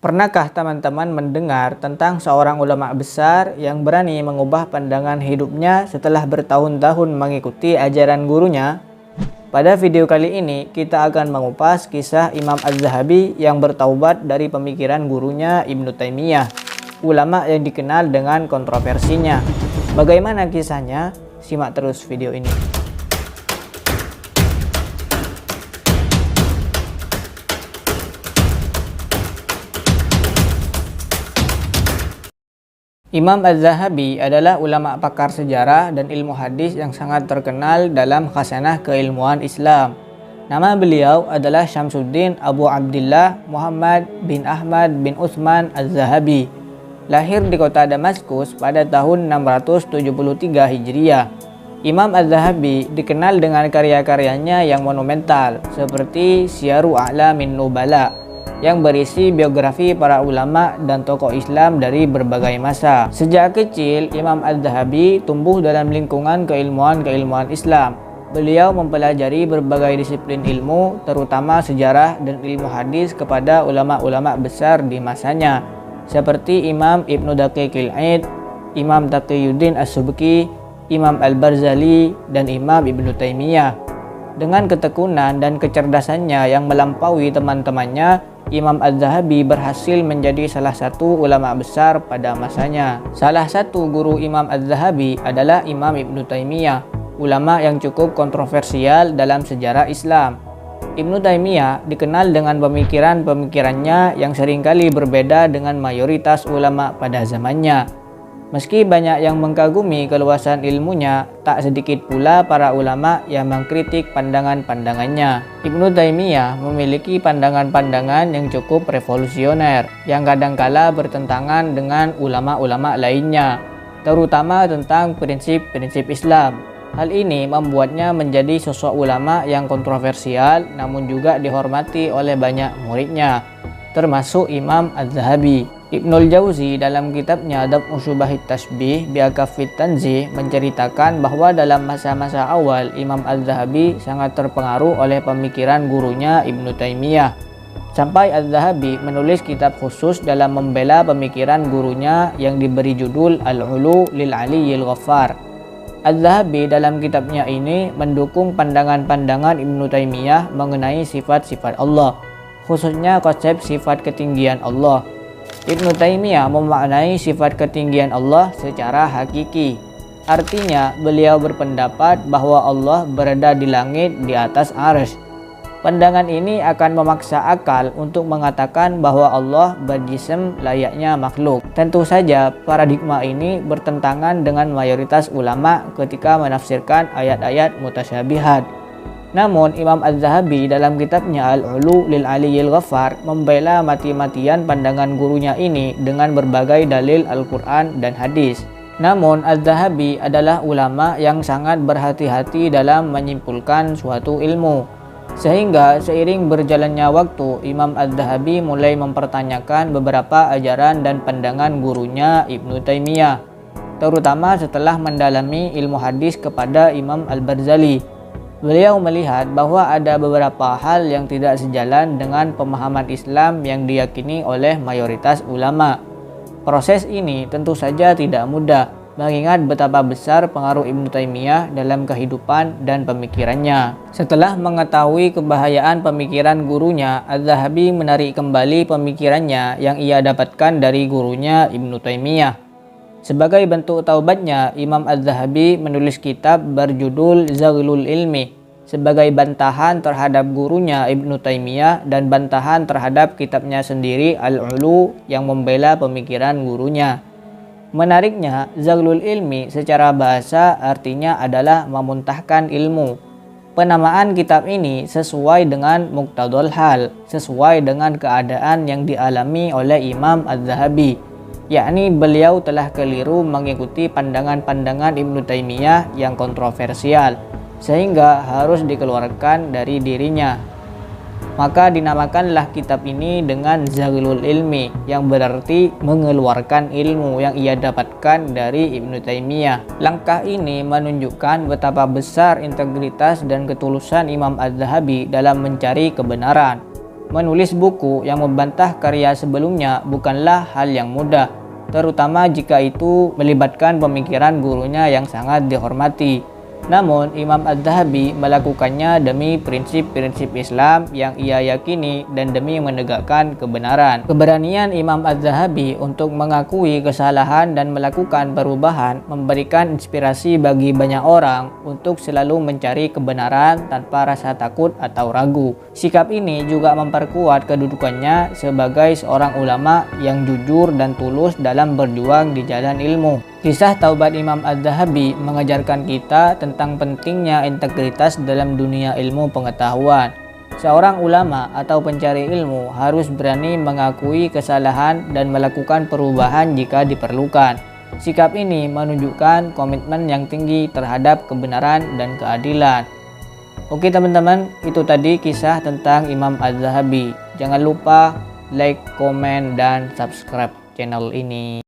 Pernahkah teman-teman mendengar tentang seorang ulama besar yang berani mengubah pandangan hidupnya setelah bertahun-tahun mengikuti ajaran gurunya? Pada video kali ini kita akan mengupas kisah Imam Az-Zahabi yang bertaubat dari pemikiran gurunya Ibnu Taimiyah, ulama yang dikenal dengan kontroversinya. Bagaimana kisahnya? Simak terus video ini. Imam Az-Zahabi adalah ulama pakar sejarah dan ilmu hadis yang sangat terkenal dalam khasanah keilmuan Islam. Nama beliau adalah Syamsuddin Abu Abdillah Muhammad bin Ahmad bin Utsman Az-Zahabi. Lahir di kota Damaskus pada tahun 673 Hijriah. Imam Az-Zahabi dikenal dengan karya-karyanya yang monumental seperti Syiaru A'lamin Nubala yang berisi biografi para ulama dan tokoh Islam dari berbagai masa. Sejak kecil, Imam Az-Zahabi tumbuh dalam lingkungan keilmuan Islam. Beliau mempelajari berbagai disiplin ilmu, terutama sejarah dan ilmu hadis kepada ulama-ulama besar di masanya, seperti Imam Ibnu Daqiqil Aid, Imam Taqiyuddin As-Subki, Imam Al-Barzali, dan Imam Ibnu Taimiyah. Dengan ketekunan dan kecerdasannya yang melampaui teman-temannya, Imam Az-Zahabi berhasil menjadi salah satu ulama besar pada masanya. Salah satu guru Imam Az-Zahabi adalah Imam Ibnu Taimiyah, ulama yang cukup kontroversial dalam sejarah Islam. Ibnu Taimiyah dikenal dengan pemikirannya yang seringkali berbeda dengan mayoritas ulama pada zamannya. Meski banyak yang mengkagumi keluasan ilmunya, tak sedikit pula para ulama yang mengkritik pandangan-pandangannya. Ibnu Taimiyah memiliki pandangan-pandangan yang cukup revolusioner, yang kadangkala bertentangan dengan ulama-ulama lainnya, terutama tentang prinsip-prinsip Islam. Hal ini membuatnya menjadi sosok ulama yang kontroversial, namun juga dihormati oleh banyak muridnya, termasuk Imam Az-Zahabi. Ibnul Jauzi dalam kitabnya Daf'u Syubahit Tashbih Bi'akafit Tanzih menceritakan bahwa dalam masa-masa awal Imam Az-Zahabi sangat terpengaruh oleh pemikiran gurunya Ibnu Taimiyah. Sampai Az-Zahabi menulis kitab khusus dalam membela pemikiran gurunya yang diberi judul Al-Ulu lil Aliyyil Ghaffar. Az-Zahabi dalam kitabnya ini mendukung pandangan-pandangan Ibnu Taimiyah mengenai sifat-sifat Allah, khususnya konsep sifat ketinggian Allah. Ibnu Taimiyah memaknai sifat ketinggian Allah secara hakiki. Artinya, beliau berpendapat bahwa Allah berada di langit di atas arsy. Pandangan ini akan memaksa akal untuk mengatakan bahwa Allah berjism layaknya makhluk. Tentu saja, paradigma ini bertentangan dengan mayoritas ulama ketika menafsirkan ayat-ayat mutasyabihat. Namun, Imam Az-Zahabi dalam kitabnya Al-Ulu lil Aliyyil Ghaffar membela mati-matian pandangan gurunya ini dengan berbagai dalil Al-Quran dan hadis. Namun, Az-Zahabi adalah ulama yang sangat berhati-hati dalam menyimpulkan suatu ilmu. Sehingga seiring berjalannya waktu, Imam Az-Zahabi mulai mempertanyakan beberapa ajaran dan pandangan gurunya Ibnu Taimiyah, terutama setelah mendalami ilmu hadis kepada Imam Al-Barzali. Beliau melihat bahwa ada beberapa hal yang tidak sejalan dengan pemahaman Islam yang diyakini oleh mayoritas ulama. Proses ini tentu saja tidak mudah, mengingat betapa besar pengaruh Ibnu Taimiyah dalam kehidupan dan pemikirannya. Setelah mengetahui kebahayaan pemikiran gurunya, Az-Zahabi menarik kembali pemikirannya yang ia dapatkan dari gurunya Ibnu Taimiyah. Sebagai bentuk taubatnya, Imam Az-Zahabi menulis kitab berjudul Zaghlul Ilmi sebagai bantahan terhadap gurunya Ibnu Taimiyah dan bantahan terhadap kitabnya sendiri Al-Ulu yang membela pemikiran gurunya. Menariknya, Zaghlul Ilmi secara bahasa artinya adalah memuntahkan ilmu. Penamaan kitab ini sesuai dengan muqtadul hal, sesuai dengan keadaan yang dialami oleh Imam Az-Zahabi, yakni beliau telah keliru mengikuti pandangan-pandangan Ibnu Taimiyah yang kontroversial, sehingga harus dikeluarkan dari dirinya. Maka dinamakanlah kitab ini dengan Zaghlul Ilmi, yang berarti mengeluarkan ilmu yang ia dapatkan dari Ibnu Taimiyah. Langkah ini menunjukkan betapa besar integritas dan ketulusan Imam Az-Zahabi dalam mencari kebenaran. Menulis buku yang membantah karya sebelumnya bukanlah hal yang mudah, terutama jika itu melibatkan pemikiran gurunya yang sangat dihormati. Namun, Imam Az-Zahabi melakukannya demi prinsip-prinsip Islam yang ia yakini dan demi menegakkan kebenaran. Keberanian Imam Az-Zahabi untuk mengakui kesalahan dan melakukan perubahan memberikan inspirasi bagi banyak orang untuk selalu mencari kebenaran tanpa rasa takut atau ragu. Sikap ini juga memperkuat kedudukannya sebagai seorang ulama yang jujur dan tulus dalam berjuang di jalan ilmu. Kisah taubat Imam Az-Zahabi mengajarkan kita tentang pentingnya integritas dalam dunia ilmu pengetahuan. Seorang ulama atau pencari ilmu harus berani mengakui kesalahan dan melakukan perubahan jika diperlukan. Sikap ini menunjukkan komitmen yang tinggi terhadap kebenaran dan keadilan. Oke teman-teman, itu tadi kisah tentang Imam Az-Zahabi. Jangan lupa like, komen, dan subscribe channel ini.